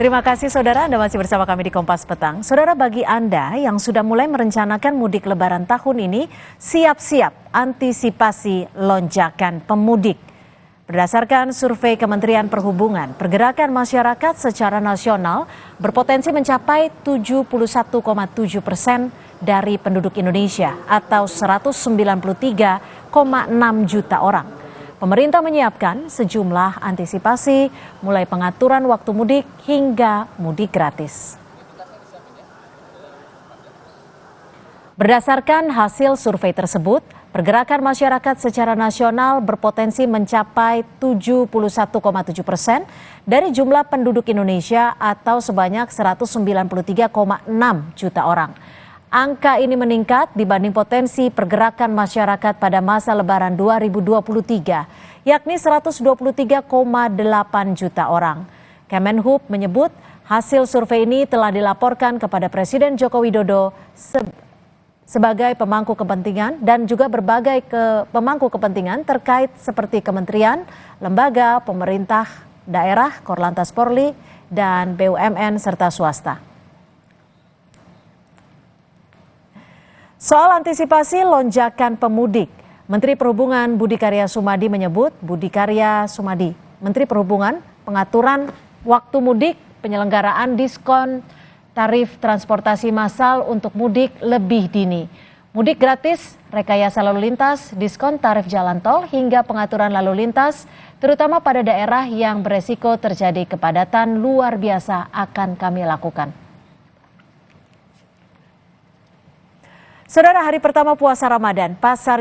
Terima kasih saudara, Anda masih bersama kami di Kompas Petang. Saudara, bagi Anda yang sudah mulai merencanakan mudik lebaran tahun ini, siap-siap antisipasi lonjakan pemudik. Berdasarkan survei Kementerian Perhubungan, pergerakan masyarakat secara nasional berpotensi mencapai 71,7% dari penduduk Indonesia atau 193,6 juta orang. Pemerintah menyiapkan sejumlah antisipasi, mulai pengaturan waktu mudik hingga mudik gratis. Berdasarkan hasil survei tersebut, pergerakan masyarakat secara nasional berpotensi mencapai 71,7% dari jumlah penduduk Indonesia atau sebanyak 193,6 juta orang. Angka ini meningkat dibanding potensi pergerakan masyarakat pada masa Lebaran 2023, yakni 123,8 juta orang. Kemenhub menyebut hasil survei ini telah dilaporkan kepada Presiden Joko Widodo sebagai pemangku kepentingan dan juga berbagai pemangku kepentingan terkait seperti kementerian, lembaga, pemerintah daerah, Korlantas Polri, dan BUMN serta swasta. Soal antisipasi lonjakan pemudik, Menteri Perhubungan Budi Karya Sumadi menyebut, Menteri Perhubungan, pengaturan waktu mudik, penyelenggaraan diskon tarif transportasi massal untuk mudik lebih dini. Mudik gratis, rekayasa lalu lintas, diskon tarif jalan tol hingga pengaturan lalu lintas, terutama pada daerah yang beresiko terjadi kepadatan luar biasa akan kami lakukan. Saudara, hari pertama puasa Ramadan, pasar